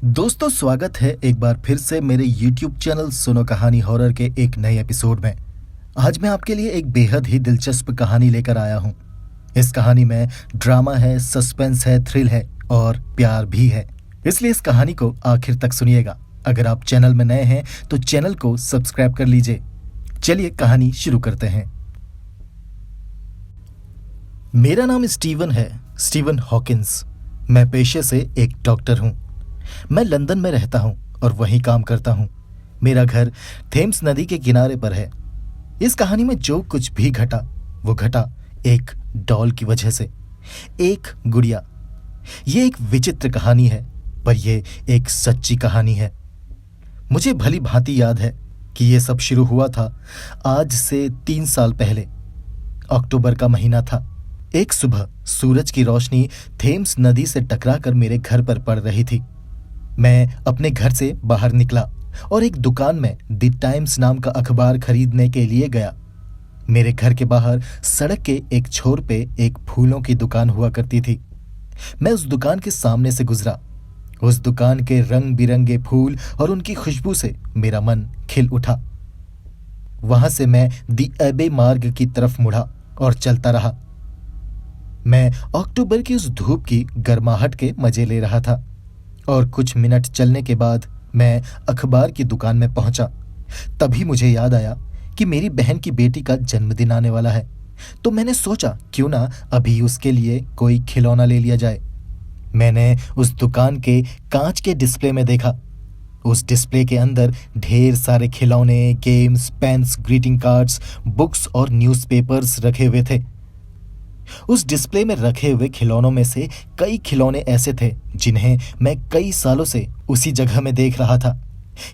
दोस्तों, स्वागत है एक बार फिर से मेरे YouTube चैनल सुनो कहानी हॉरर के एक नए एपिसोड में। आज मैं आपके लिए एक बेहद ही दिलचस्प कहानी लेकर आया हूँ। इस कहानी में ड्रामा है, सस्पेंस है, थ्रिल है और प्यार भी है। इसलिए इस कहानी को आखिर तक सुनिएगा। अगर आप चैनल में नए हैं तो चैनल को सब्सक्राइब कर लीजिए। चलिए कहानी शुरू करते हैं। मेरा नाम स्टीवन है, स्टीवन हॉकिंस। मैं पेशे से एक डॉक्टर हूँ। मैं लंदन में रहता हूँ और वहीं काम करता हूँ। मेरा घर थेम्स नदी के किनारे पर है। इस कहानी में जो कुछ भी घटा वो घटा एक डॉल की वजह से, एक गुड़िया। ये एक विचित्र कहानी है, पर यह एक सच्ची कहानी है। मुझे भली भांति याद है कि यह सब शुरू हुआ था आज से 3 साल पहले। अक्टूबर का महीना था। एक सुबह सूरज की रोशनी थेम्स नदी से टकराकर मेरे घर पर पड़ रही थी। मैं अपने घर से बाहर निकला और एक दुकान में द टाइम्स नाम का अखबार खरीदने के लिए गया। मेरे घर के बाहर सड़क के एक छोर पे एक फूलों की दुकान हुआ करती थी। मैं उस दुकान के सामने से गुजरा। उस दुकान के रंग बिरंगे फूल और उनकी खुशबू से मेरा मन खिल उठा। वहां से मैं द एबे मार्ग की तरफ मुड़ा और चलता रहा। मैं अक्टूबर की उस धूप की गर्माहट के मजे ले रहा था और कुछ मिनट चलने के बाद मैं अखबार की दुकान में पहुंचा। तभी मुझे याद आया कि मेरी बहन की बेटी का जन्मदिन आने वाला है, तो मैंने सोचा क्यों ना अभी उसके लिए कोई खिलौना ले लिया जाए। मैंने उस दुकान के कांच के डिस्प्ले में देखा। उस डिस्प्ले के अंदर ढेर सारे खिलौने, games, pens, greeting cards, books और न्यूज़पेपर्स रखे हुए थे। उस डिस्प्ले में रखे हुए खिलौनों में से कई खिलौने ऐसे थे जिन्हें मैं कई सालों से उसी जगह में देख रहा था।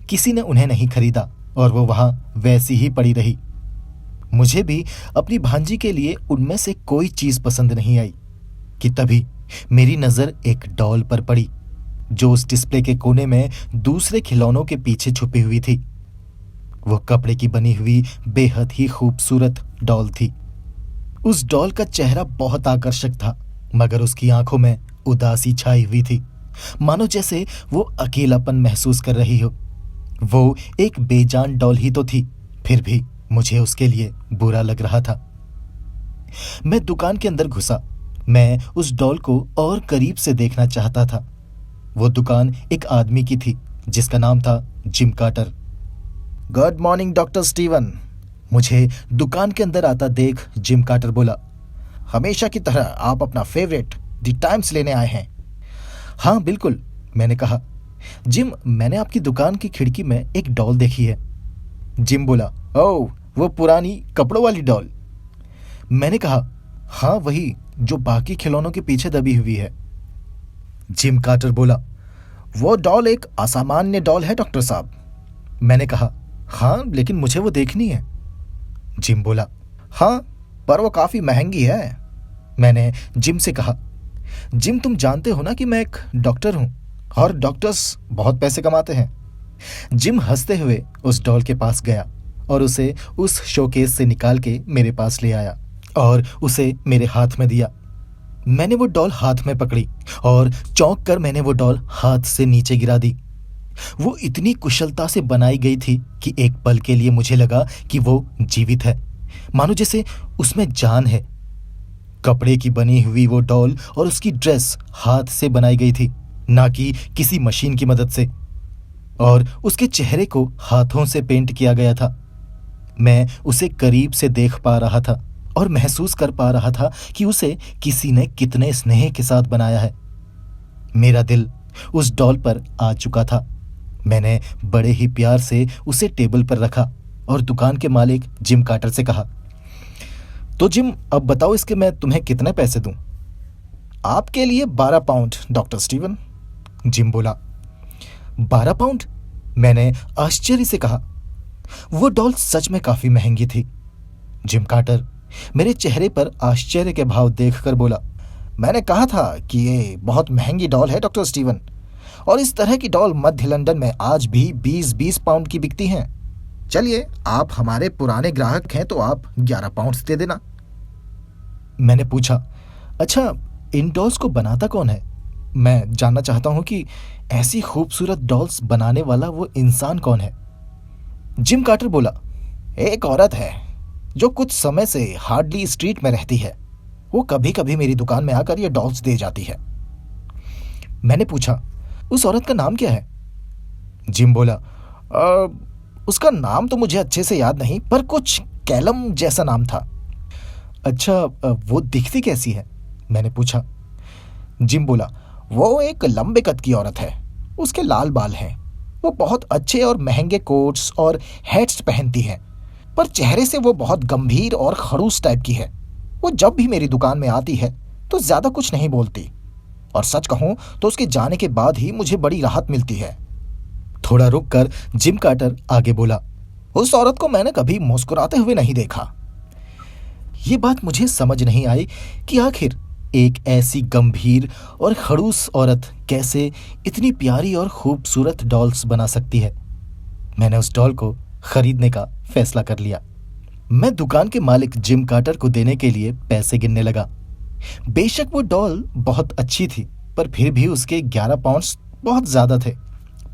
किसी ने उन्हें नहीं खरीदा और वो वहां वैसी ही पड़ी रही। मुझे भी अपनी भांजी के लिए उनमें से कोई चीज पसंद नहीं आई कि तभी मेरी नजर एक डॉल पर पड़ी जो उस डिस्प्ले के कोने में दूसरे खिलौनों के पीछे छुपी हुई थी। वो कपड़े की बनी हुई बेहद ही खूबसूरत डॉल थी। उस डॉल का चेहरा बहुत आकर्षक था, मगर उसकी आंखों में उदासी छाई हुई थी, मानो जैसे वो अकेलापन महसूस कर रही हो। वो एक बेजान डॉल ही तो थी, फिर भी मुझे उसके लिए बुरा लग रहा था। मैं दुकान के अंदर घुसा। मैं उस डॉल को और करीब से देखना चाहता था। वो दुकान एक आदमी की थी जिसका नाम था Jim Carter. Good morning doctor Steven. मुझे दुकान के अंदर आता देख जिम कार्टर बोला, हमेशा की तरह आप अपना फेवरेट द टाइम्स लेने आए हैं? हाँ बिल्कुल, मैंने कहा। जिम, मैंने आपकी दुकान की खिड़की में एक डॉल देखी है। जिम बोला, ओह, वो पुरानी कपड़ों वाली डॉल? मैंने कहा, हाँ वही जो बाकी खिलौनों के पीछे दबी हुई है। जिम कार्टर बोला, वो डॉल एक असामान्य डॉल है डॉक्टर साहब। मैंने कहा, हाँ लेकिन मुझे वो देखनी है। जिम बोला, हाँ पर वो काफी महंगी है। मैंने जिम से कहा, जिम तुम जानते हो ना कि मैं एक डॉक्टर हूं और डॉक्टर्स बहुत पैसे कमाते हैं। जिम हंसते हुए उस डॉल के पास गया और उसे उस शोकेस से निकाल के मेरे पास ले आया और उसे मेरे हाथ में दिया। मैंने वो डॉल हाथ में पकड़ी और चौंक कर मैंने वो डॉल हाथ से नीचे गिरा दी। वो इतनी कुशलता से बनाई गई थी कि एक पल के लिए मुझे लगा कि वो जीवित है, मानो जैसे उसमें जान है। कपड़े की बनी हुई वो डॉल और उसकी ड्रेस हाथ से बनाई गई थी, ना कि किसी मशीन की मदद से, और उसके चेहरे को हाथों से पेंट किया गया था। मैं उसे करीब से देख पा रहा था और महसूस कर पा रहा था कि उसे किसी ने कितने स्नेह के साथ बनाया है। मेरा दिल उस डॉल पर आ चुका था। मैंने बड़े ही प्यार से उसे टेबल पर रखा और दुकान के मालिक जिम कार्टर से कहा, तो जिम, अब बताओ इसके मैं तुम्हें कितने पैसे दूं? आपके लिए 12 पाउंड डॉक्टर स्टीवन। जिम बोला, 12 पाउंड? मैंने आश्चर्य से कहा। वो डॉल सच में काफी महंगी थी। जिम कार्टर मेरे चेहरे पर आश्चर्य के भाव देखकर बोला, मैंने कहा था कि ये बहुत महंगी डॉल है डॉक्टर स्टीवन, और इस तरह की डॉल मध्य लंदन में आज भी 20-20 पाउंड की बिकती हैं। चलिए, आप हमारे पुराने ग्राहक हैं तो आप 11 पाउंड दे देना। मैंने पूछा, अच्छा इन डॉल्स को बनाता कौन है? मैं जानना चाहता हूँ कि ऐसी खूबसूरत डॉल्स बनाने वाला वो इंसान कौन है। जिम कार्टर बोला, एक औरत है जो कुछ समय से हार्डली स्ट्रीट में रहती है। वो कभी कभी मेरी दुकान में आकर ये डॉल्स दे जाती है। मैंने पूछा, उस औरत का नाम क्या है? जिम बोला, उसका नाम तो मुझे अच्छे से याद नहीं, पर कुछ कैलम जैसा नाम था। अच्छा, वो दिखती कैसी है? मैंने पूछा। जिम बोला, वो एक लंबे कद की औरत है। उसके लाल बाल हैं। वो बहुत अच्छे और महंगे कोट्स और हैट्स पहनती है, पर चेहरे से वो बहुत गंभीर और खड़ूस टाइप की है। वो जब भी मेरी दुकान में आती है तो ज्यादा कुछ नहीं बोलती, और सच कहूं तो उसके जाने के बाद ही मुझे बड़ी राहत मिलती है। थोड़ा रुककर जिम कार्टर आगे बोला, उस औरत को मैंने कभी मुस्कुराते हुए नहीं देखा। ये बात मुझे समझ नहीं आई कि आखिर एक ऐसी गंभीर और खड़ूस औरत कैसे इतनी प्यारी और खूबसूरत डॉल्स बना सकती है। मैंने उस डॉल को खरीदने का फैसला कर लिया। मैं दुकान के मालिक जिम कार्टर को देने के लिए पैसे गिनने लगा। बेशक वो डॉल बहुत अच्छी थी, पर फिर भी उसके 11 पाउंड्स बहुत ज्यादा थे।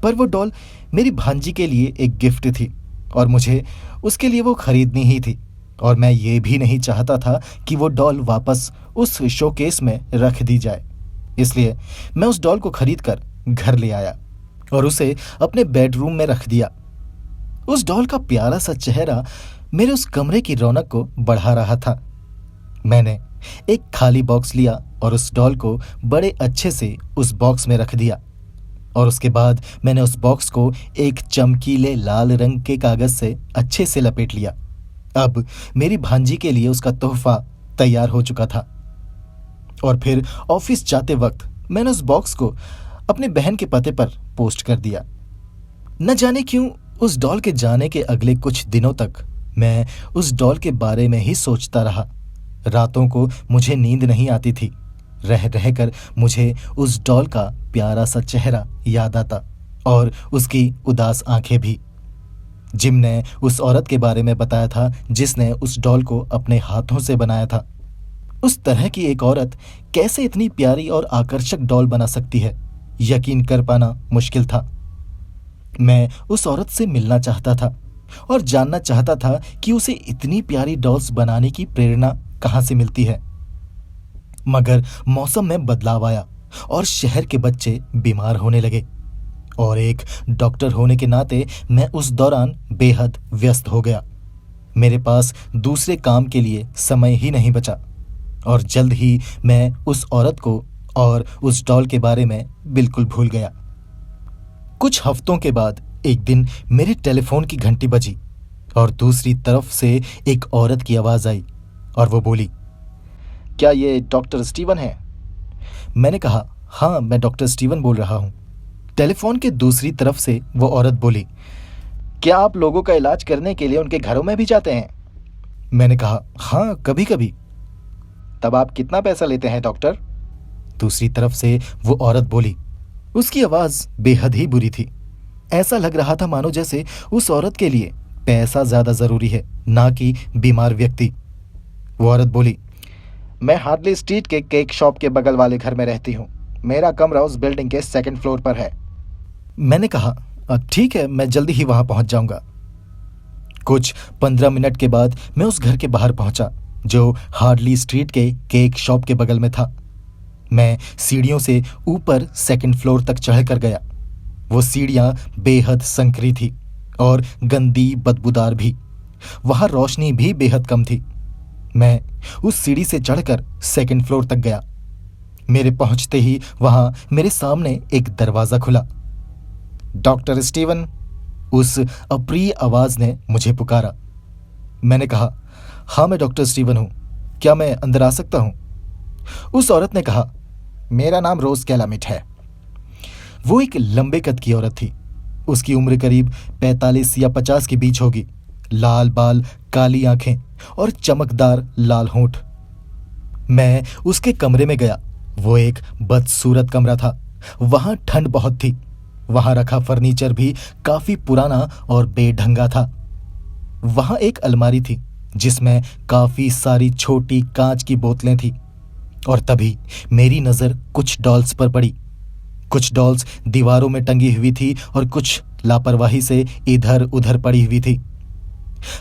पर वो डॉल मेरी भांजी के लिए एक गिफ्ट थी और मुझे उसके लिए वो खरीदनी ही थी, और मैं ये भी नहीं चाहता था कि वो डॉल वापस उस शोकेस में रख दी जाए। इसलिए मैं उस डॉल को खरीद कर घर ले आया और उसे अपने बेडरूम में रख दिया। उस डॉल का प्यारा सा चेहरा मेरे उस कमरे की रौनक को बढ़ा रहा था। मैंने एक खाली बॉक्स लिया और उस डॉल को बड़े अच्छे से उस बॉक्स में रख दिया, और उसके बाद मैंने उस बॉक्स को एक चमकीले लाल रंग के कागज से अच्छे से लपेट लिया। अब मेरी भांजी के लिए उसका तोहफा तैयार हो चुका था। और फिर ऑफिस जाते वक्त मैंने उस बॉक्स को अपनी बहन के पते पर पोस्ट कर दिया। न जाने क्यों उस डॉल के जाने के अगले कुछ दिनों तक मैं उस डॉल के बारे में ही सोचता रहा। रातों को मुझे नींद नहीं आती थी। रह रहकर मुझे उस डॉल का प्यारा सा चेहरा याद आता, और उसकी उदास आंखें भी। जिम ने उस औरत के बारे में बताया था जिसने उस डॉल को अपने हाथों से बनाया था। उस तरह की एक औरत कैसे इतनी प्यारी और आकर्षक डॉल बना सकती है, यकीन कर पाना मुश्किल था। मैं उस औरत से मिलना चाहता था और जानना चाहता था कि उसे इतनी प्यारी डॉल्स बनाने की प्रेरणा कहाँ से मिलती है। मगर मौसम में बदलाव आया और शहर के बच्चे बीमार होने लगे, और एक डॉक्टर होने के नाते मैं उस दौरान बेहद व्यस्त हो गया। मेरे पास दूसरे काम के लिए समय ही नहीं बचा, और जल्द ही मैं उस औरत को और उस डॉल के बारे में बिल्कुल भूल गया। कुछ हफ्तों के बाद एक दिन मेरे टेलीफोन की घंटी बजी और दूसरी तरफ से एक औरत की आवाज आई, और वो बोली, क्या ये डॉक्टर स्टीवन है? मैंने कहा, हाँ, मैं डॉक्टर स्टीवन बोल रहा हूँ। टेलीफोन के दूसरी तरफ से वो औरत बोली, क्या आप लोगों का इलाज करने के लिए उनके घरों में भी जाते हैं? मैंने कहा, हाँ, कभी कभी। तब आप कितना पैसा लेते हैं डॉक्टर? दूसरी तरफ से वो औरत बोली। उसकी आवाज बेहद ही बुरी थी। ऐसा लग रहा था मानो जैसे उस औरत के लिए पैसा ज्यादा जरूरी है, ना कि बीमार व्यक्ति। वो औरत बोली, मैं हार्डली स्ट्रीट के केक शॉप के बगल वाले घर में रहती हूँ। मेरा कमरा उस बिल्डिंग के 2nd फ्लोर पर है। मैंने कहा, ठीक है, मैं जल्दी ही वहां पहुंच जाऊंगा। कुछ 15 मिनट के बाद मैं उस घर के बाहर पहुंचा जो हार्डली स्ट्रीट के केक शॉप के बगल में था। मैं सीढ़ियों से ऊपर 2nd फ्लोर तक चढ़कर गया। वो सीढ़ियां बेहद संकरी थी और गंदी बदबूदार भी। वहां रोशनी भी बेहद कम थी। मैं उस सीढ़ी से चढ़कर 2nd फ्लोर तक गया। मेरे पहुंचते ही वहां मेरे सामने एक दरवाजा खुला। डॉक्टर स्टीवन, उस अप्रिय आवाज ने मुझे पुकारा। मैंने कहा, हाँ, मैं डॉक्टर स्टीवन हूं, क्या मैं अंदर आ सकता हूं? उस औरत ने कहा, मेरा नाम रोज कैलामिट है। वो एक लंबे कद की औरत थी। उसकी उम्र करीब 45 या 50 के बीच होगी। लाल बाल, काली आंखें और चमकदार लाल होंठ। मैं उसके कमरे में गया। वो एक बदसूरत कमरा था। वहां ठंड बहुत थी। वहां रखा फर्नीचर भी काफी पुराना और बेढंगा था। वहां एक अलमारी थी जिसमें काफी सारी छोटी कांच की बोतलें थी, और तभी मेरी नजर कुछ डॉल्स पर पड़ी कुछ डॉल्स दीवारों में टंगी हुई थी और कुछ लापरवाही से इधर उधर पड़ी हुई थी।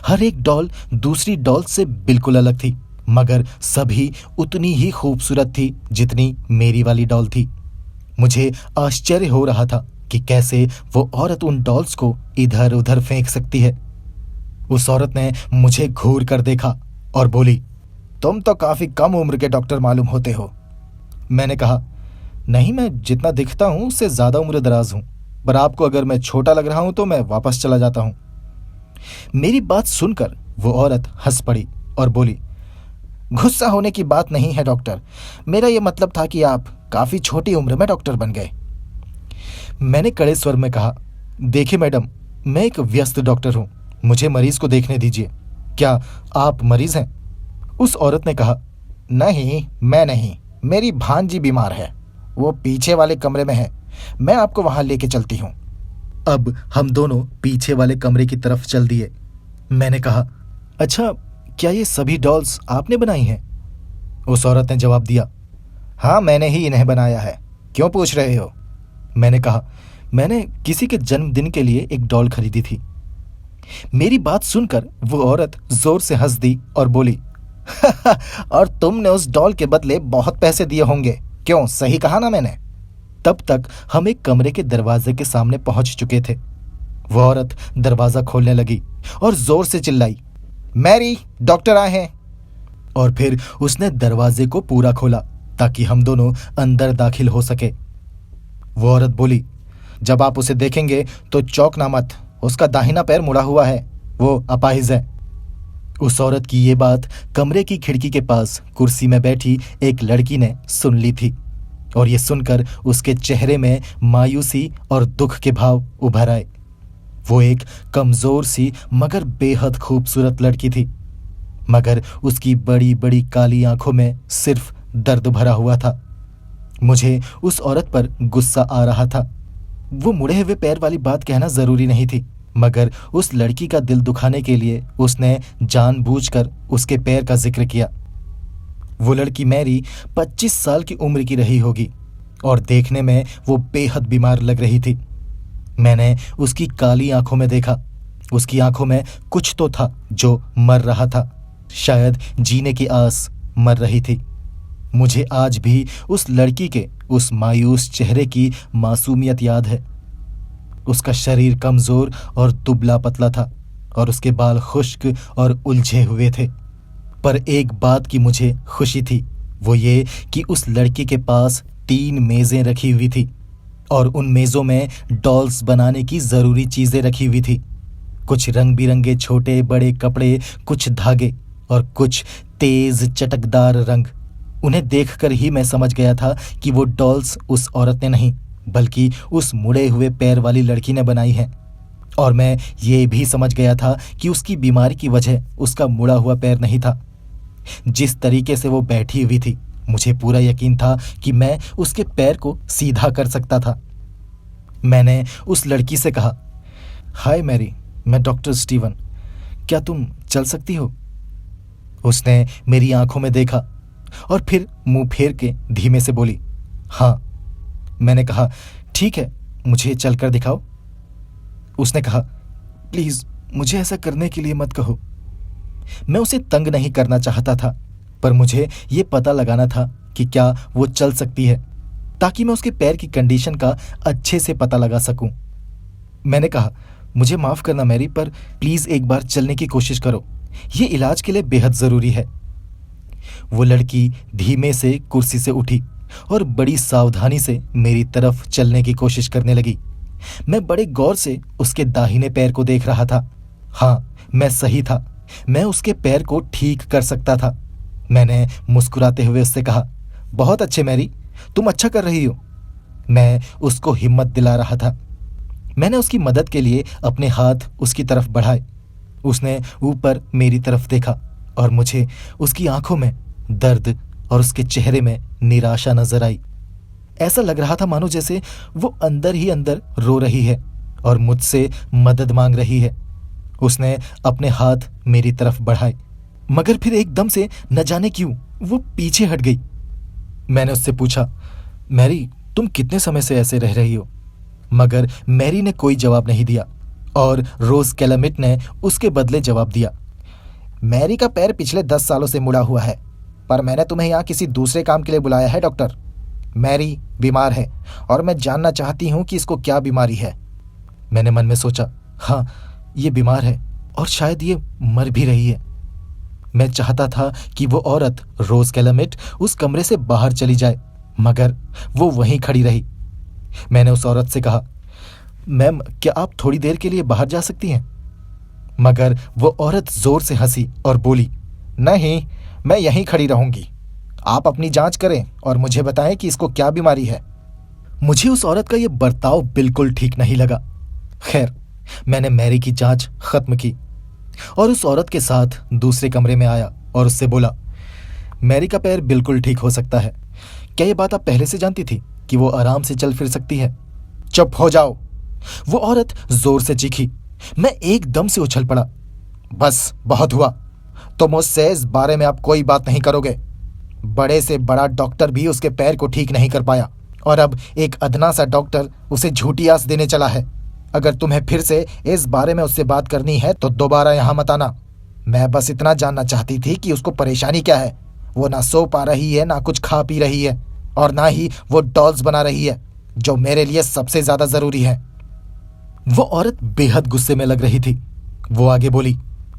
हर एक डॉल दूसरी डॉल से बिल्कुल अलग थी, मगर सभी उतनी ही खूबसूरत थी जितनी मेरी वाली डॉल थी। मुझे आश्चर्य हो रहा था कि कैसे वो औरत उन डॉल्स को इधर उधर फेंक सकती है। उस औरत ने मुझे घूर कर देखा और बोली, तुम तो काफी कम उम्र के डॉक्टर मालूम होते हो। मैंने कहा, नहीं, मैं जितना दिखता हूं उससे ज्यादा उम्र दराज हूं, पर आपको अगर मैं छोटा लग रहा हूं तो मैं वापस चला जाता हूं। मेरी बात सुनकर वो औरत हंस पड़ी और बोली, गुस्सा होने की बात नहीं है डॉक्टर, मेरा ये मतलब था कि आप काफी छोटी उम्र में डॉक्टर बन गए। मैंने कड़े स्वर में कहा, देखिए मैडम, मैं एक व्यस्त डॉक्टर हूं, मुझे मरीज को देखने दीजिए। क्या आप मरीज हैं? उस औरत ने कहा, नहीं, मैं नहीं, मेरी भांजी बीमार है, वो पीछे वाले कमरे में है, मैं आपको वहां लेके चलती हूं। अब हम दोनों पीछे वाले कमरे की तरफ चल दिए। मैंने कहा, अच्छा, क्या ये सभी डॉल्स आपने बनाई हैं? उस औरत ने जवाब दिया, हाँ, मैंने ही इन्हें बनाया है, क्यों पूछ रहे हो? मैंने कहा, मैंने किसी के जन्मदिन के लिए एक डॉल खरीदी थी। मेरी बात सुनकर वो औरत जोर से हंस दी और बोली, और तुमने उस डॉल के बदले बहुत पैसे दिए होंगे, क्यों, सही कहा ना मैंने? तब तक हम एक कमरे के दरवाजे के सामने पहुंच चुके थे। वो औरत दरवाजा खोलने लगी और जोर से चिल्लाई, मैरी, डॉक्टर आए हैं। और फिर उसने दरवाजे को पूरा खोला ताकि हम दोनों अंदर दाखिल हो सके। वो औरत बोली, जब आप उसे देखेंगे तो चौंकना मत, उसका दाहिना पैर मुड़ा हुआ है, वो अपाहिज है। उस औरत की ये बात कमरे की खिड़की के पास कुर्सी में बैठी एक लड़की ने सुन ली थी, और ये सुनकर उसके चेहरे में मायूसी और दुख के भाव उभर आए। वो एक कमजोर सी मगर बेहद खूबसूरत लड़की थी, मगर उसकी बड़ी बड़ी काली आंखों में सिर्फ दर्द भरा हुआ था। मुझे उस औरत पर गुस्सा आ रहा था। वो मुड़े हुए पैर वाली बात कहना जरूरी नहीं थी, मगर उस लड़की का दिल दुखाने के लिए उसने जानबूझकर उसके पैर का जिक्र किया। वो लड़की मैरी 25 साल की उम्र की रही होगी और देखने में वो बेहद बीमार लग रही थी। मैंने उसकी काली आंखों में देखा, उसकी आंखों में कुछ तो था जो मर रहा था, शायद जीने की आस मर रही थी। मुझे आज भी उस लड़की के उस मायूस चेहरे की मासूमियत याद है। उसका शरीर कमजोर और दुबला पतला था और उसके बाल खुश्क और उलझे हुए थे। पर एक बात की मुझे खुशी थी, वो ये कि उस लड़की के पास 3 मेजें रखी हुई थी और उन मेजों में डॉल्स बनाने की जरूरी चीजें रखी हुई थी। कुछ रंग बिरंगे छोटे बड़े कपड़े, कुछ धागे और कुछ तेज चटकदार रंग। उन्हें देखकर ही मैं समझ गया था कि वो डॉल्स उस औरत ने नहीं बल्कि उस मुड़े हुए पैर वाली लड़की ने बनाई हैं। और मैं ये भी समझ गया था कि उसकी बीमारी की वजह उसका मुड़ा हुआ पैर नहीं था। जिस तरीके से वो बैठी हुई थी, मुझे पूरा यकीन था कि मैं उसके पैर को सीधा कर सकता था। मैंने उस लड़की से कहा, हाय मैरी, मैं डॉक्टर स्टीवन, क्या तुम चल सकती हो? उसने मेरी आंखों में देखा और फिर मुंह फेर के धीमे से बोली, हाँ। मैंने कहा, ठीक है, मुझे चलकर दिखाओ। उसने कहा, प्लीज मुझे ऐसा करने के लिए मत कहो। मैं उसे तंग नहीं करना चाहता था, पर मुझे ये पता लगाना था कि क्या वो चल सकती है, ताकि मैं उसके पैर की कंडीशन का अच्छे से पता लगा सकूं। मैंने कहा, मुझे माफ करना मैरी, पर प्लीज एक बार चलने की कोशिश करो, ये इलाज के लिए बेहद जरूरी है। वो लड़की धीमे से कुर्सी से उठी और बड़ी सावधानी से मेरी तरफ चलने की कोशिश करने लगी। मैं बड़े गौर से उसके दाहिने पैर को देख रहा था। हाँ, मैं सही था, मैं उसके पैर को ठीक कर सकता था। मैंने मुस्कुराते हुए उससे कहा, बहुत अच्छे मैरी, तुम अच्छा कर रही हो। मैं उसको हिम्मत दिला रहा था। मैंने उसकी मदद के लिए अपने हाथ उसकी तरफ बढ़ाए। उसने ऊपर मेरी तरफ देखा और मुझे उसकी आंखों में दर्द और उसके चेहरे में निराशा नजर आई। ऐसा लग रहा था मानो जैसे वो अंदर ही अंदर रो रही है और मुझसे मदद मांग रही है। उसने अपने हाथ मेरी तरफ बढ़ाए, मगर फिर एकदम से न जाने क्यों वो पीछे हट गई। मैंने उससे पूछा, मैरी, तुम कितने समय से ऐसे रह रही हो? मगर मैरी ने कोई जवाब नहीं दिया और रोज कैलमिट ने उसके बदले जवाब दिया। मैरी का पैर पिछले 10 सालों से मुड़ा हुआ है, पर मैंने तुम्हें यहाँ किसी दूसरे काम के लिए बुलाया है डॉक्टर। मैरी बीमार है और मैं जानना चाहती हूँ कि इसको क्या बीमारी है। मैंने मन में सोचा, हाँ, ये बीमार है और शायद ये मर भी रही है। मैं चाहता था कि वो औरत रोज कैलमिट उस कमरे से बाहर चली जाए, मगर वो वहीं खड़ी रही। मैंने उस औरत से कहा, मैम, क्या आप थोड़ी देर के लिए बाहर जा सकती हैं? मगर वो औरत जोर से हंसी और बोली, नहीं, मैं यहीं खड़ी रहूंगी। आप अपनी जांच करें और मुझे बताएं कि इसको क्या बीमारी है। मुझे उस औरत का ये बर्ताव बिल्कुल ठीक नहीं लगा। खैर, मैंने मैरी की जांच खत्म की और उस औरत के साथ दूसरे कमरे में आया और उससे बोला, मैरी का पैर बिल्कुल ठीक हो सकता है। क्या ये बात आप पहले से जानती थी कि वो आराम से चल फिर सकती है? चुप हो जाओ, वो औरत जोर से चीखी। मैं एकदम से उछल पड़ा। बस बहुत हुआ, तो मुझसे इस बारे में आप कोई बात नहीं करोगे। बड़े से बड़ा डॉक्टर भी उसके पैर को ठीक नहीं कर पाया और अब एक अदना सा डॉक्टर उसे झूठी आस देने चला है। अगर तुम्हें फिर से इस बारे में उससे बात करनी है तो दोबारा यहाँ मत आना। मैं बस इतना जानना चाहती थी कि उसको परेशानी क्या है। वो ना सो पा रही है, ना कुछ खा पी रही है और ना ही वो डॉल्स बना रही है, जो मेरे लिए सबसे ज्यादा जरूरी है। वो औरत बेहद गुस्से में लग रही थी। वो आगे बोली,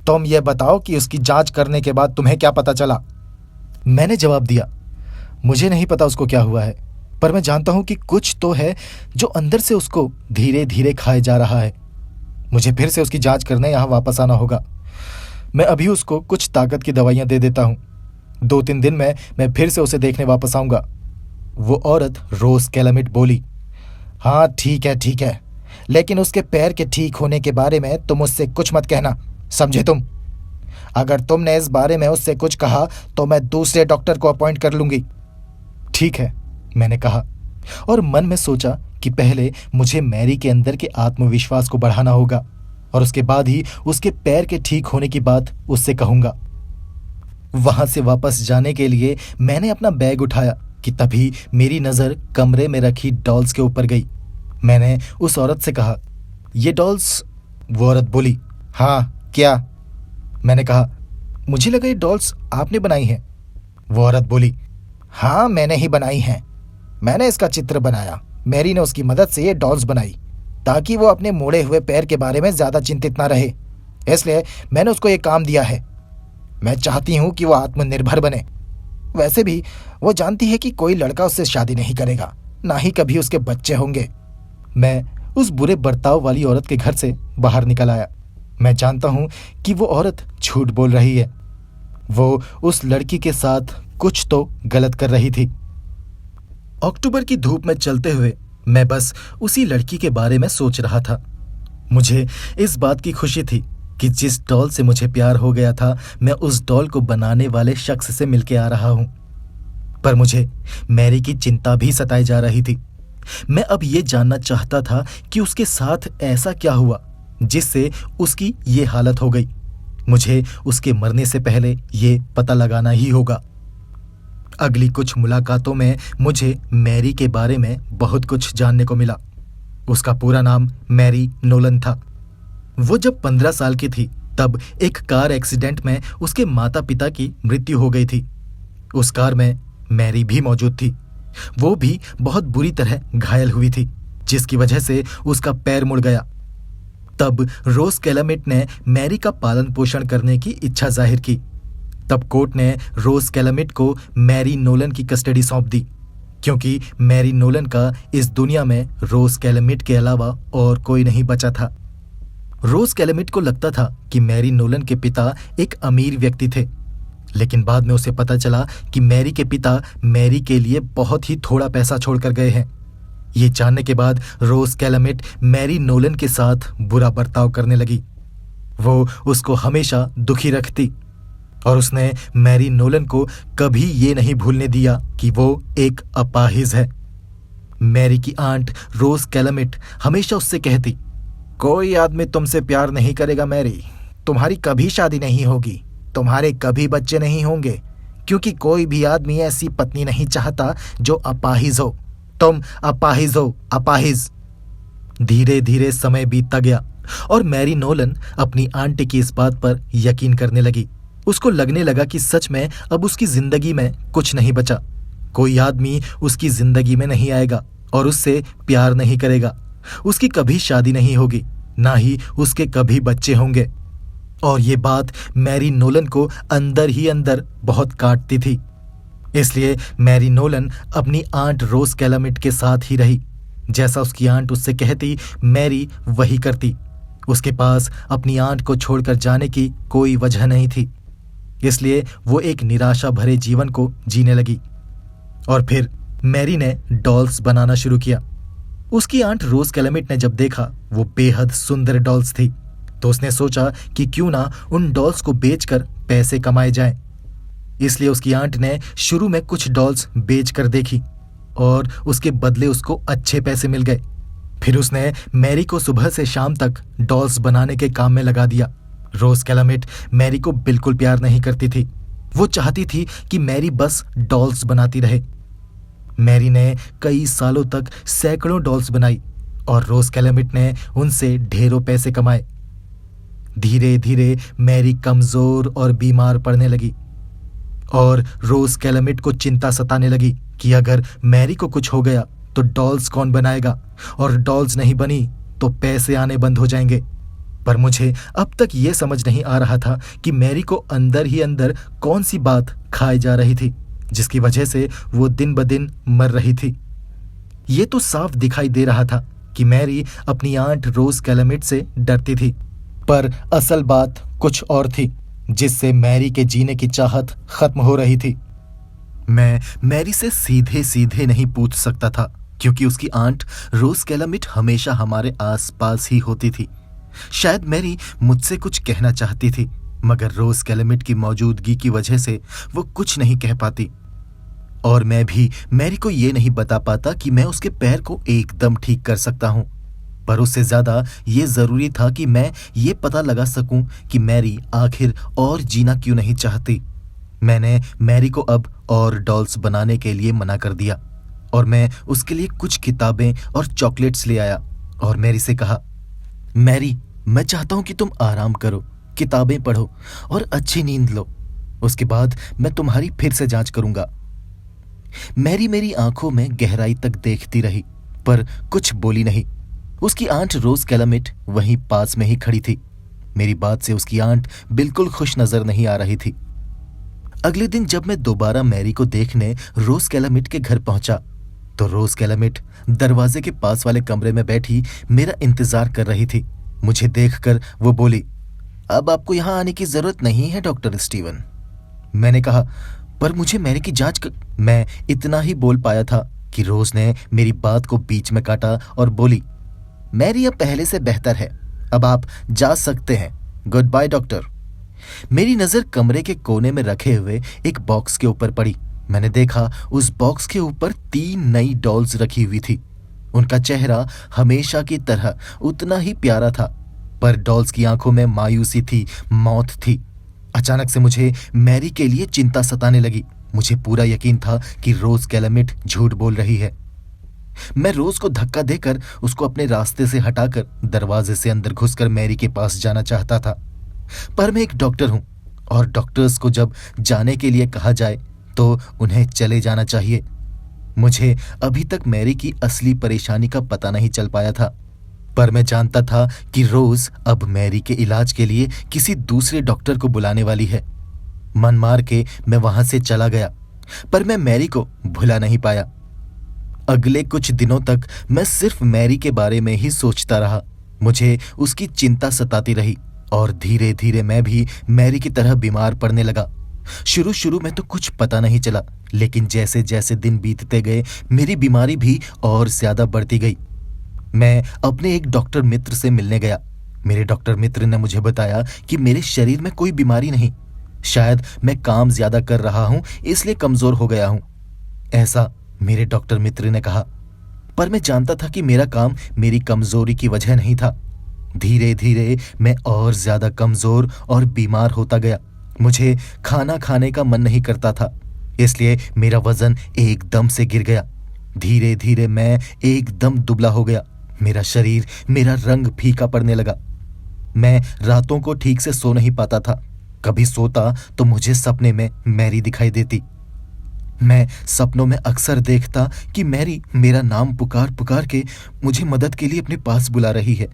तुम ये बताओ कि उसकी जांच करने के बाद तुम्हें क्या पता चला? मैंने जवाब दिया, मुझे नहीं पता उसको क्या हुआ है, पर मैं जानता हूं कि कुछ तो है जो अंदर से उसको धीरे धीरे खाए जा रहा है। मुझे फिर से उसकी जांच करने यहां वापस आना होगा। मैं अभी उसको कुछ ताकत की दवाइयां दे देता हूं। 2-3 दिन में मैं फिर से उसे देखने वापस आऊंगा। वो औरत रोज कैलमिट बोली, हाँ ठीक है, लेकिन उसके पैर के ठीक होने के बारे में तुम उससे कुछ मत कहना, समझे तुम? अगर तुमने इस बारे में उससे कुछ कहा तो मैं दूसरे डॉक्टर को अपॉइंट कर लूंगी। ठीक है, मैंने कहा और मन में सोचा कि पहले मुझे मैरी के अंदर के आत्मविश्वास को बढ़ाना होगा और उसके बाद ही उसके पैर के ठीक होने की बात उससे कहूंगा। वहां से वापस जाने के लिए मैंने अपना बैग उठाया कि तभी मेरी नजर कमरे में रखी डॉल्स के ऊपर गई। मैंने उस औरत से कहा, ये डॉल्स? वो औरत बोली, हाँ, क्या? मैंने कहा, मुझे लगा ये डॉल्स आपने बनाई हैं। वो औरत बोली, हाँ, मैंने ही बनाई हैं। मैंने इसका चित्र बनाया। मैरी ने उसकी मदद से ये डॉल्स बनाई ताकि वो अपने मुड़े हुए पैर के बारे में ज्यादा चिंतित ना रहे, इसलिए मैंने उसको ये काम दिया है। मैं चाहती हूँ कि वो आत्मनिर्भर बने। वैसे भी वो जानती है कि कोई लड़का उससे शादी नहीं करेगा, ना ही कभी उसके बच्चे होंगे। मैं उस बुरे बर्ताव वाली औरत के घर से बाहर निकल आया। मैं जानता हूं कि वो औरत झूठ बोल रही है। वो उस लड़की के साथ कुछ तो गलत कर रही थी। अक्टूबर की धूप में चलते हुए मैं बस उसी लड़की के बारे में सोच रहा था। मुझे इस बात की खुशी थी कि जिस डॉल से मुझे प्यार हो गया था, मैं उस डॉल को बनाने वाले शख्स से मिलके आ रहा हूं। पर मुझे मैरी की चिंता भी सताई जा रही थी। मैं अब ये जानना चाहता था कि उसके साथ ऐसा क्या हुआ जिससे उसकी ये हालत हो गई। मुझे उसके मरने से पहले ये पता लगाना ही होगा। अगली कुछ मुलाकातों में मुझे मैरी के बारे में बहुत कुछ जानने को मिला। उसका पूरा नाम मैरी नोलन था। वो जब 15 साल की थी तब एक कार एक्सीडेंट में उसके माता पिता की मृत्यु हो गई थी। उस कार में मैरी भी मौजूद थी। वो भी बहुत बुरी तरह घायल हुई थी, जिसकी वजह से उसका पैर मुड़ गया। तब रोज कैलमिट ने मैरी का पालन पोषण करने की इच्छा जाहिर की। तब कोर्ट ने रोज कैलमिट को मैरी नोलन की कस्टडी सौंप दी, क्योंकि मैरी नोलन का इस दुनिया में रोज कैलमिट के अलावा और कोई नहीं बचा था। रोज कैलमिट को लगता था कि मैरी नोलन के पिता एक अमीर व्यक्ति थे, लेकिन बाद में उसे पता चला कि मैरी के पिता मैरी के लिए बहुत ही थोड़ा पैसा छोड़कर गए हैं। ये जानने के बाद रोज कैलमिट मैरी नोलन के साथ बुरा बर्ताव करने लगी। वो उसको हमेशा दुखी रखती और उसने मैरी नोलन को कभी ये नहीं भूलने दिया कि वो एक अपाहिज है। मैरी की आंट रोज कैलमिट हमेशा उससे कहती, कोई आदमी तुमसे प्यार नहीं करेगा मैरी, तुम्हारी कभी शादी नहीं होगी, तुम्हारे कभी बच्चे नहीं होंगे, क्योंकि कोई भी आदमी ऐसी पत्नी नहीं चाहता जो अपाहिज हो। तुम अपाहिज हो, अपाहिज। धीरे धीरे समय बीतता गया और मैरी नोलन अपनी आंटी की इस बात पर यकीन करने लगी। उसको लगने लगा कि सच में अब उसकी जिंदगी में कुछ नहीं बचा। कोई आदमी उसकी जिंदगी में नहीं आएगा और उससे प्यार नहीं करेगा। उसकी कभी शादी नहीं होगी, ना ही उसके कभी बच्चे होंगे। और ये बात मैरी नोलन को अंदर ही अंदर बहुत काटती थी। इसलिए मैरी नोलन अपनी आंट रोज कैलामिट के साथ ही रही। जैसा उसकी आंट उससे कहती, मैरी वही करती। उसके पास अपनी आंट को छोड़कर जाने की कोई वजह नहीं थी। इसलिए वो एक निराशा भरे जीवन को जीने लगी। और फिर मैरी ने डॉल्स बनाना शुरू किया। उसकी आंट रोज कैलामिट ने जब देखा वो बेहद सुंदर डॉल्स थी, तो उसने सोचा कि क्यों ना उन डॉल्स को बेचकर पैसे कमाए जाएं। इसलिए उसकी आंट ने शुरू में कुछ डॉल्स बेच कर देखी और उसके बदले उसको अच्छे पैसे मिल गए। फिर उसने मैरी को सुबह से शाम तक डॉल्स बनाने के काम में लगा दिया। रोज कैलामिट मैरी को बिल्कुल प्यार नहीं करती थी। वो चाहती थी कि मैरी बस डॉल्स बनाती रहे। मैरी ने कई सालों तक सैकड़ों डॉल्स बनाई और रोज कैलामिट ने उनसे ढेरों पैसे कमाए। धीरे धीरे मैरी कमजोर और बीमार पड़ने लगी और रोज कैलामिट को चिंता सताने लगी कि अगर मैरी को कुछ हो गया तो डॉल्स कौन बनाएगा, और डॉल्स नहीं बनी तो पैसे आने बंद हो जाएंगे। पर मुझे अब तक ये समझ नहीं आ रहा था कि मैरी को अंदर ही अंदर कौन सी बात खाई जा रही थी जिसकी वजह से वो दिन ब दिन मर रही थी। ये तो साफ दिखाई दे रहा था कि मैरी अपनी आंट रोज कैलामिट से डरती थी, पर असल बात कुछ और थी जिससे मैरी के जीने की चाहत खत्म हो रही थी। मैं मैरी से सीधे सीधे नहीं पूछ सकता था क्योंकि उसकी आंट रोज कैलामिट हमेशा हमारे आसपास ही होती थी। शायद मैरी मुझसे कुछ कहना चाहती थी, मगर रोज कैलामिट की मौजूदगी की वजह से वो कुछ नहीं कह पाती। और मैं भी मैरी को ये नहीं बता पाता कि मैं उसके पैर को एकदम ठीक कर सकता हूं। पर उससे ज्यादा ये जरूरी था कि मैं ये पता लगा सकूं कि मैरी आखिर और जीना क्यों नहीं चाहती। मैंने मैरी को अब और डॉल्स बनाने के लिए मना कर दिया और मैं उसके लिए कुछ किताबें और चॉकलेट्स ले आया और मैरी से कहा, मैरी, मैं चाहता हूं कि तुम आराम करो, किताबें पढ़ो और अच्छी नींद लो। उसके बाद मैं तुम्हारी फिर से जांच करूंगा। मैरी मेरी आंखों में गहराई तक देखती रही पर कुछ बोली नहीं। उसकी आंट रोज कैलामिट वहीं पास में ही खड़ी थी। मेरी बात से उसकी आंट बिल्कुल खुश नजर नहीं आ रही थी। अगले दिन जब मैं दोबारा मैरी को देखने रोज कैलामिट के घर पहुंचा तो रोज कैलामिट दरवाजे के पास वाले कमरे में बैठी मेरा इंतजार कर रही थी। मुझे देखकर वो बोली, अब आपको यहां आने की जरूरत नहीं है डॉक्टर स्टीवन। मैंने कहा, पर मुझे मैरी की जांच मैं इतना ही बोल पाया था कि रोज ने मेरी बात को बीच में काटा और बोली, मैरी अब पहले से बेहतर है, अब आप जा सकते हैं। Good by doctor. मेरी नजर कमरे के कोने में रखे हुए एक बॉक्स के ऊपर पड़ी। मैंने देखा उस बॉक्स के ऊपर 3 नई डॉल्स रखी हुई थी। उनका चेहरा हमेशा की तरह उतना ही प्यारा था, पर डॉल्स की आंखों में मायूसी थी, मौत थी। अचानक से मुझे मैरी के लिए चिंता सताने लगी। मुझे पूरा यकीन था कि रोज कैलामिट झूठ बोल रही है। मैं रोज को धक्का देकर उसको अपने रास्ते से हटाकर दरवाजे से अंदर घुसकर मैरी के पास जाना चाहता था, पर मैं एक डॉक्टर हूं और डॉक्टर्स को जब जाने के लिए कहा जाए तो उन्हें चले जाना चाहिए। मुझे अभी तक मैरी की असली परेशानी का पता नहीं चल पाया था, पर मैं जानता था कि रोज अब मैरी के इलाज के लिए किसी दूसरे डॉक्टर को बुलाने वाली है। मन मार के मैं वहां से चला गया, पर मैं मैरी को भुला नहीं पाया। अगले कुछ दिनों तक मैं सिर्फ मैरी के बारे में ही सोचता रहा। मुझे उसकी चिंता सताती रही और धीरे धीरे मैं भी मैरी की तरह बीमार पड़ने लगा। शुरू में तो कुछ पता नहीं चला, लेकिन जैसे जैसे दिन बीतते गए मेरी बीमारी भी और ज्यादा बढ़ती गई। मैं अपने एक डॉक्टर मित्र से मिलने गया। मेरे डॉक्टर मित्र ने मुझे बताया कि मेरे शरीर में कोई बीमारी नहीं, शायद मैं काम ज्यादा कर रहा हूं इसलिए कमजोर हो गया हूं, ऐसा मेरे डॉक्टर मित्र ने कहा। पर मैं जानता था कि मेरा काम मेरी कमजोरी की वजह नहीं था। धीरे धीरे मैं और ज्यादा कमजोर और बीमार होता गया। मुझे खाना खाने का मन नहीं करता था, इसलिए मेरा वजन एकदम से गिर गया। धीरे धीरे मैं एकदम दुबला हो गया। मेरा शरीर, मेरा रंग फीका पड़ने लगा। मैं रातों को ठीक से सो नहीं पाता था। कभी सोता तो मुझे सपने में मैरी दिखाई देती। मैं सपनों में अक्सर देखता कि मैरी मेरा नाम पुकार पुकार के मुझे मदद के लिए अपने पास बुला रही है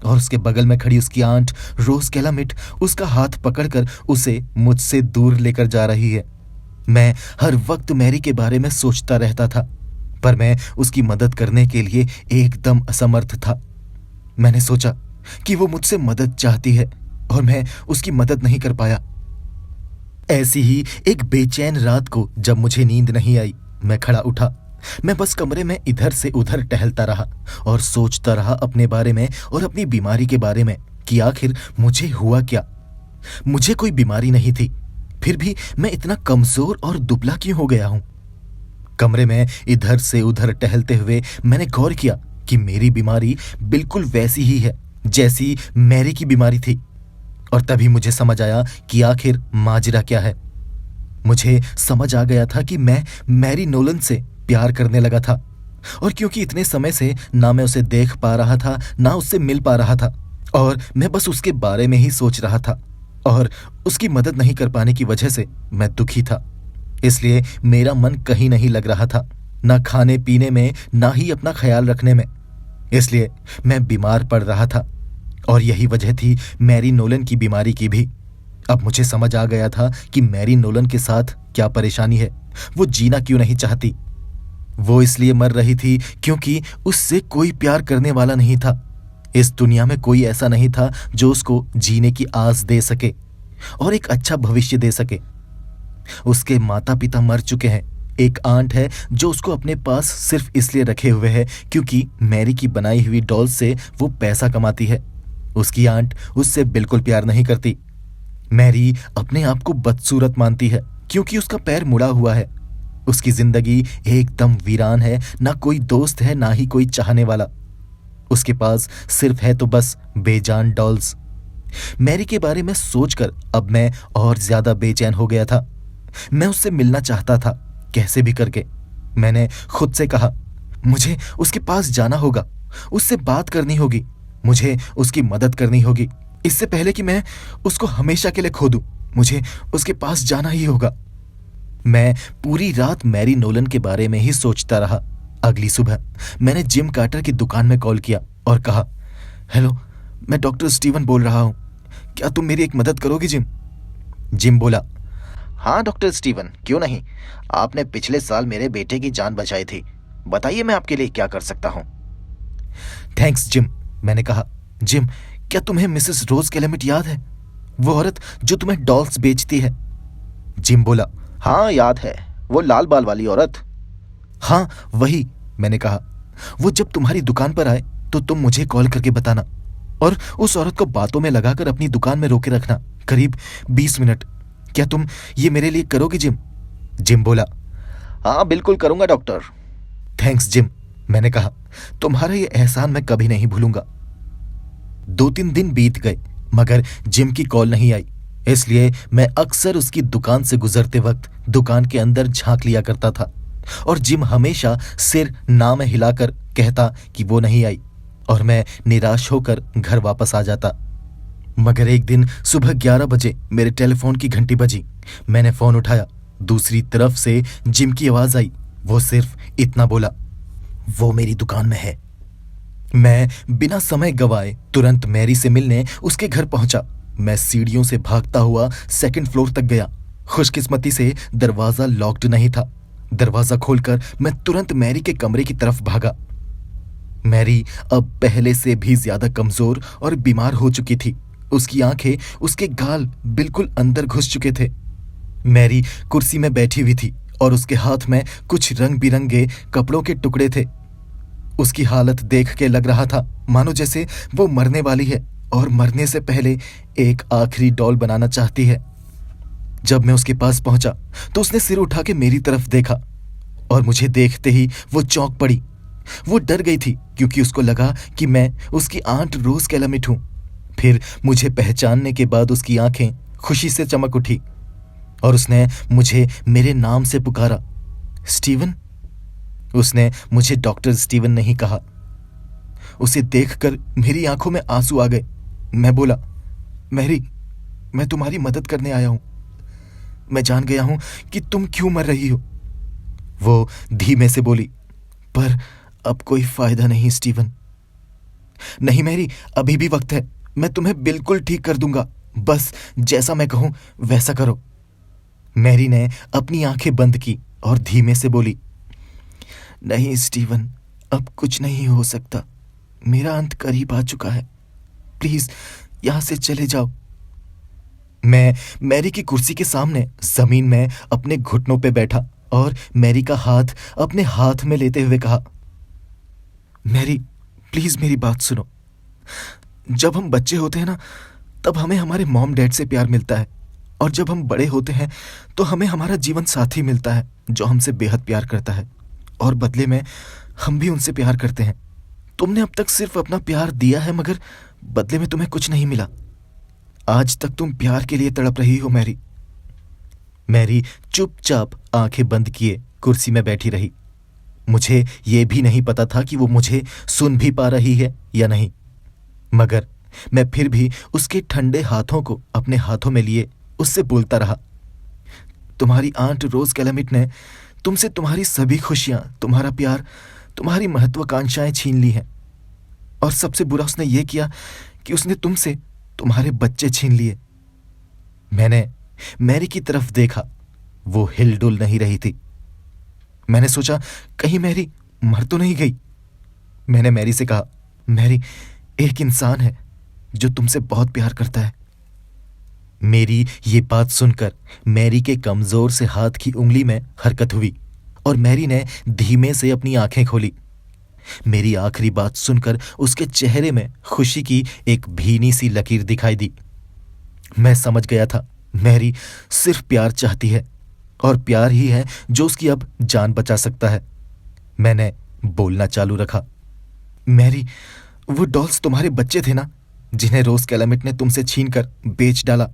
और उसके बगल में खड़ी उसकी आंट रोज कैलामिट उसका हाथ पकड़कर उसे मुझसे दूर लेकर जा रही है। मैं हर वक्त मैरी के बारे में सोचता रहता था, पर मैं उसकी मदद करने के लिए एकदम असमर्थ था। मैंने सोचा कि वो मुझसे मदद चाहती है और मैं उसकी मदद नहीं कर पाया। ऐसी ही एक बेचैन रात को जब मुझे नींद नहीं आई, मैं खड़ा उठा। मैं बस कमरे में इधर से उधर टहलता रहा और सोचता रहा अपने बारे में और अपनी बीमारी के बारे में कि आखिर मुझे हुआ क्या। मुझे कोई बीमारी नहीं थी, फिर भी मैं इतना कमजोर और दुबला क्यों हो गया हूं। कमरे में इधर से उधर टहलते हुए मैंने गौर किया कि मेरी बीमारी बिल्कुल वैसी ही है जैसी मैरी की बीमारी थी। और तभी मुझे समझ आया कि आखिर माजरा क्या है। मुझे समझ आ गया था कि मैं मैरी नोलन से प्यार करने लगा था, और क्योंकि इतने समय से ना मैं उसे देख पा रहा था ना उससे मिल पा रहा था, और मैं बस उसके बारे में ही सोच रहा था, और उसकी मदद नहीं कर पाने की वजह से मैं दुखी था। इसलिए मेरा मन कहीं नहीं लग रहा था, ना खाने पीने में ना ही अपना ख्याल रखने में। इसलिए मैं बीमार पड़ रहा था, और यही वजह थी मैरी नोलन की बीमारी की भी। अब मुझे समझ आ गया था कि मैरी नोलन के साथ क्या परेशानी है। वो जीना क्यों नहीं चाहती। वो इसलिए मर रही थी क्योंकि उससे कोई प्यार करने वाला नहीं था। इस दुनिया में कोई ऐसा नहीं था जो उसको जीने की आस दे सके और एक अच्छा भविष्य दे सके। उसके माता पिता मर चुके हैं। एक आंट है जो उसको अपने पास सिर्फ इसलिए रखे हुए है क्योंकि मैरी की बनाई हुई डॉल से वो पैसा कमाती है। उसकी आंट उससे बिल्कुल प्यार नहीं करती। मैरी अपने आप को बदसूरत मानती है क्योंकि उसका पैर मुड़ा हुआ है। उसकी जिंदगी एकदम वीरान है, ना कोई दोस्त है ना ही कोई चाहने वाला। उसके पास सिर्फ है तो बस बेजान डॉल्स। मैरी के बारे में सोचकर अब मैं और ज्यादा बेचैन हो गया था। मैं उससे मिलना चाहता था, कैसे भी करके। मैंने खुद से कहा, मुझे उसके पास जाना होगा, उससे बात करनी होगी, मुझे उसकी मदद करनी होगी। इससे पहले कि मैं उसको हमेशा के लिए खो दूं, मुझे उसके पास जाना ही होगा। मैं पूरी रात मैरी नोलन के बारे में ही सोचता रहा। अगली सुबह मैंने जिम कार्टर की दुकान में कॉल किया और कहा, हेलो, मैं डॉक्टर स्टीवन बोल रहा हूं, क्या तुम मेरी एक मदद करोगे जिम? जिम बोला, हाँ डॉक्टर स्टीवन, क्यों नहीं। आपने पिछले साल मेरे बेटे की जान बचाई थी। बताइए मैं आपके लिए क्या कर सकता हूँ। Thanks gym. मैंने कहा, जिम, क्या तुम्हें मिसेस रोज कैलामिट याद है? वो औरत जो तुम्हें डॉल्स बेचती है। जिम बोला, हाँ याद है, वो लाल बाल वाली औरत। हाँ वही। मैंने कहा, वो जब तुम्हारी दुकान पर आए तो तुम मुझे कॉल करके बताना, और उस औरत को बातों में लगाकर अपनी दुकान में रोके रखना, करीब 20 मिनट। क्या तुम ये मेरे लिए करोगे जिम? जिम बोला, हाँ बिल्कुल करूंगा डॉक्टर। Thanks gym. मैंने कहा, तुम्हारा ये एहसान मैं कभी नहीं भूलूंगा। 2-3 दिन बीत गए मगर जिम की कॉल नहीं आई। इसलिए मैं अक्सर उसकी दुकान से गुजरते वक्त दुकान के अंदर झांक लिया करता था, और जिम हमेशा सिर ना में हिलाकर कहता कि वो नहीं आई, और मैं निराश होकर घर वापस आ जाता। मगर एक दिन सुबह 11 बजे मेरे टेलीफोन की घंटी बजी। मैंने फोन उठाया। दूसरी तरफ से जिम की आवाज आई। वो सिर्फ इतना बोला, वो मेरी दुकान में है। मैं बिना समय गवाए तुरंत मैरी से मिलने उसके घर पहुंचा। मैं सीढ़ियों से भागता हुआ 2nd फ्लोर तक गया। खुशकिस्मती से दरवाजा लॉक्ड नहीं था। दरवाजा खोलकर मैं तुरंत मैरी के कमरे की तरफ भागा। मैरी अब पहले से भी ज्यादा कमजोर और बीमार हो चुकी थी। उसकी आंखें, उसके गाल बिल्कुल अंदर घुस चुके थे। मैरी कुर्सी में बैठी हुई थी और उसके हाथ में कुछ रंग बिरंगे कपड़ों के टुकड़े थे। उसकी हालत देख के लग रहा था मानो जैसे वो मरने वाली है और मरने से पहले एक आखिरी डॉल बनाना चाहती है। जब मैं उसके पास पहुंचा तो उसने सिर उठा के मेरी तरफ देखा, और मुझे देखते ही वो चौंक पड़ी। वो डर गई थी क्योंकि उसको लगा कि मैं उसकी आंट रोज कैलामिट हूं। फिर मुझे पहचानने के बाद उसकी आंखें खुशी से चमक उठी और उसने मुझे मेरे नाम से पुकारा, स्टीवन। उसने मुझे डॉक्टर स्टीवन नहीं कहा। उसे देखकर मेरी आंखों में आंसू आ गए। मैं बोला, मैरी, मैं तुम्हारी मदद करने आया हूं। मैं जान गया हूं कि तुम क्यों मर रही हो। वो धीमे से बोली, पर अब कोई फायदा नहीं स्टीवन। नहीं मैरी, अभी भी वक्त है। मैं तुम्हें बिल्कुल ठीक कर दूंगा। बस जैसा मैं कहूं वैसा करो। मैरी ने अपनी आंखें बंद की और धीमे से बोली, नहीं स्टीवन, अब कुछ नहीं हो सकता। मेरा अंत करीब आ चुका है। प्लीज यहां से चले जाओ। मैं मैरी की कुर्सी के सामने जमीन में अपने घुटनों पे बैठा और मैरी का हाथ अपने हाथ में लेते हुए कहा, मैरी प्लीज मेरी बात सुनो। जब हम बच्चे होते हैं ना, तब हमें हमारे मॉम डैड से प्यार मिलता है, और जब हम बड़े होते हैं तो हमें हमारा जीवन साथी मिलता है जो हमसे बेहद प्यार करता है, और बदले में हम भी उनसे प्यार करते हैं। तुमने अब तक सिर्फ अपना प्यार दिया है, मगर बदले में तुम्हें कुछ नहीं मिला। आज तक तुम प्यार के लिए तड़प रही हो मैरी। मैरी चुपचाप आंखें बंद किए कुर्सी में बैठी रही। मुझे ये भी नहीं पता था कि वो मुझे सुन भी पा रही है या नहीं, मगर मैं फिर भी उसके ठंडे हाथों को अपने हाथों में लिए उससे बोलता रहा, तुम्हारी आंट रोज कैलमिट ने तुमसे तुम्हारी सभी खुशियां, तुम्हारा प्यार, तुम्हारी महत्वाकांक्षाएं छीन ली हैं, और सबसे बुरा उसने ये किया कि उसने तुमसे तुम्हारे बच्चे छीन लिए। मैंने मैरी की तरफ देखा। वो हिलडुल नहीं रही थी। मैंने सोचा कहीं मैरी मर तो नहीं गई। मैंने मैरी से कहा, मैरी, एक इंसान है जो तुमसे बहुत प्यार करता है। मेरी ये बात सुनकर मैरी के कमजोर से हाथ की उंगली में हरकत हुई और मैरी ने धीमे से अपनी आंखें खोली। मेरी आखिरी बात सुनकर उसके चेहरे में खुशी की एक भीनी सी लकीर दिखाई दी। मैं समझ गया था मैरी सिर्फ प्यार चाहती है, और प्यार ही है जो उसकी अब जान बचा सकता है। मैंने बोलना चालू रखा, मैरी, वो डॉल्स तुम्हारे बच्चे थे ना, जिन्हें रोज कैलमिट ने तुमसे छीनकर बेच डाला।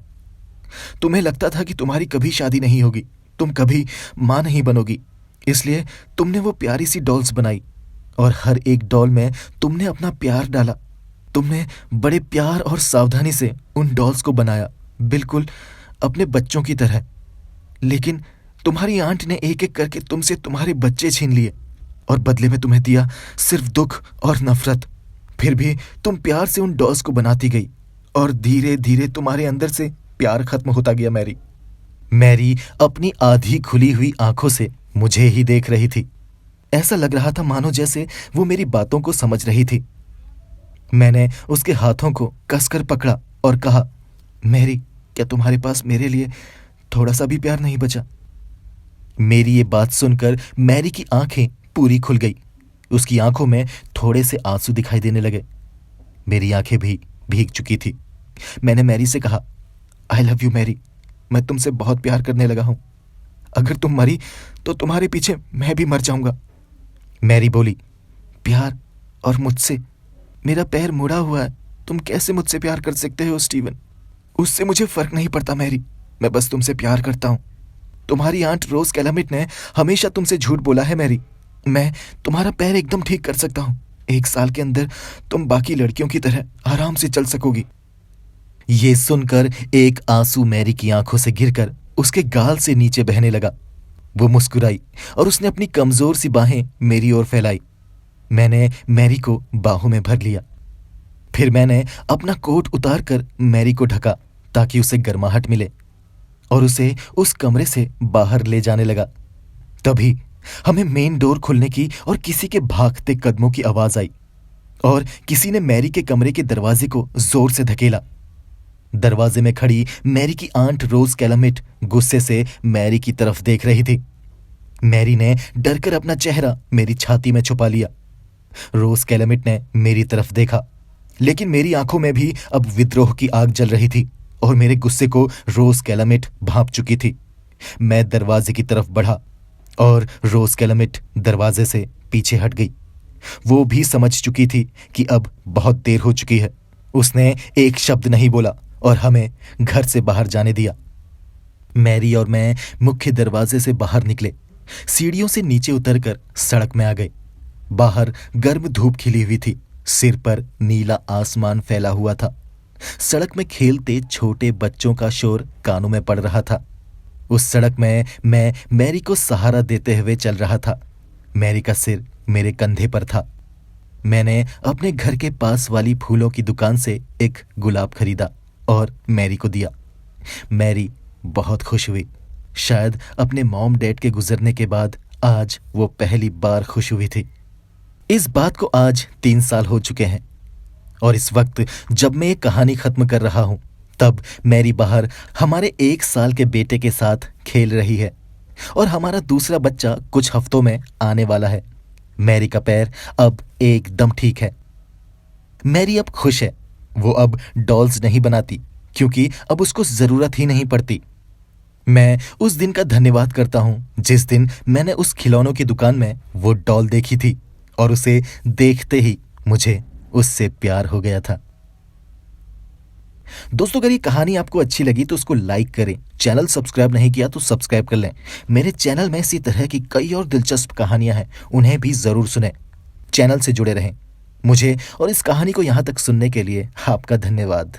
तुम्हें लगता था कि तुम्हारी कभी शादी नहीं होगी, तुम कभी मां नहीं बनोगी, इसलिए तुमने वो प्यारी सी डॉल्स बनाई, और हर एक डॉल में तुमने अपना प्यार डाला। तुमने बड़े प्यार और सावधानी से उन डॉल्स को बनाया, बिल्कुल अपने बच्चों की तरह। लेकिन तुम्हारी आंट ने एक एक करके तुमसे तुम्हारे बच्चे छीन लिए, और बदले में तुम्हें दिया सिर्फ दुख और नफरत। फिर भी तुम प्यार से उन डॉल्स को बनाती गई, और धीरे धीरे तुम्हारे अंदर से प्यार खत्म होता गया। मैरी अपनी आधी खुली हुई आंखों से मुझे ही देख रही थी। ऐसा लग रहा था मानो जैसे वो मेरी बातों को समझ रही थी। मैंने उसके हाथों को कसकर पकड़ा और कहा, मैरी, क्या तुम्हारे पास मेरे लिए थोड़ा सा भी प्यार नहीं बचा? मेरी ये बात सुनकर मैरी की आंखें पूरी खुल गई। उसकी आंखों में थोड़े से आंसू दिखाई देने लगे। मेरी आंखें भी भीग चुकी थी। मैंने मैरी से कहा, आई लव यू मैरी, मैं तुमसे बहुत प्यार करने लगा हूं। अगर तुम मरी तो तुम्हारे पीछे मैं भी मर जाऊंगा। मैरी बोली, प्यार और मुझसे? मेरा पैर मुड़ा हुआ है, तुम कैसे मुझसे प्यार कर सकते हो स्टीवन? उससे मुझे फर्क नहीं पड़ता मैरी, मैं बस तुमसे प्यार करता हूं। तुम्हारी आंट रोज कैलमिट ने हमेशा तुमसे झूठ बोला है मैरी। मैं तुम्हारा पैर एकदम ठीक कर सकता हूं। 1 साल के अंदर तुम बाकी लड़कियों की तरह आराम से चल सकोगी। ये सुनकर एक आंसू मैरी की आंखों से गिरकर उसके गाल से नीचे बहने लगा। वो मुस्कुराई और उसने अपनी कमजोर सी बाहें मेरी ओर फैलाई। मैंने मैरी को बाहों में भर लिया। फिर मैंने अपना कोट उतारकर मैरी को ढका ताकि उसे गर्माहट मिले, और उसे उस कमरे से बाहर ले जाने लगा। तभी हमें मेन डोर खुलने की और किसी के भागते कदमों की आवाज आई, और किसी ने मैरी के कमरे के दरवाजे को जोर से धकेला। दरवाजे में खड़ी मैरी की आंट रोज कैलमिट गुस्से से मैरी की तरफ देख रही थी। मैरी ने डरकर अपना चेहरा मेरी छाती में छुपा लिया। रोज कैलमिट ने मेरी तरफ देखा, लेकिन मेरी आंखों में भी अब विद्रोह की आग जल रही थी, और मेरे गुस्से को रोज कैलमिट भांप चुकी थी। मैं दरवाजे की तरफ बढ़ा और रोज कैलमिट दरवाजे से पीछे हट गई। वो भी समझ चुकी थी कि अब बहुत देर हो चुकी है। उसने एक शब्द नहीं बोला और हमें घर से बाहर जाने दिया। मैरी और मैं मुख्य दरवाजे से बाहर निकले सीढ़ियों से नीचे उतरकर सड़क में आ गए। बाहर गर्म धूप खिली हुई थी, सिर पर नीला आसमान फैला हुआ था। सड़क में खेलते छोटे बच्चों का शोर कानों में पड़ रहा था। उस सड़क में मैं मैरी को सहारा देते हुए चल रहा था। मैरी का सिर मेरे कंधे पर था। मैंने अपने घर के पास वाली फूलों की दुकान से एक गुलाब खरीदा और मैरी को दिया। मैरी बहुत खुश हुई। शायद अपने मॉम डैड के गुजरने के बाद आज वो पहली बार खुश हुई थी। इस बात को आज 3 साल हो चुके हैं और इस वक्त जब मैं ये कहानी खत्म कर रहा हूं तब मैरी बाहर हमारे 1 साल के बेटे के साथ खेल रही है और हमारा दूसरा बच्चा कुछ हफ्तों में आने वाला है। मैरी का पैर अब एकदम ठीक है। मैरी अब खुश है। वो अब डॉल्स नहीं बनाती क्योंकि अब उसको जरूरत ही नहीं पड़ती। मैं उस दिन का धन्यवाद करता हूं जिस दिन मैंने उस खिलौनों की दुकान में वो डॉल देखी थी और उसे देखते ही मुझे उससे प्यार हो गया था। दोस्तों, अगर ये कहानी आपको अच्छी लगी तो उसको लाइक करें। चैनल सब्सक्राइब नहीं किया तो सब्सक्राइब कर लें। मेरे चैनल में इसी तरह की कई और दिलचस्प कहानियां हैं, उन्हें भी जरूर सुनें। चैनल से जुड़े रहें। मुझे और इस कहानी को यहां तक सुनने के लिए आपका धन्यवाद।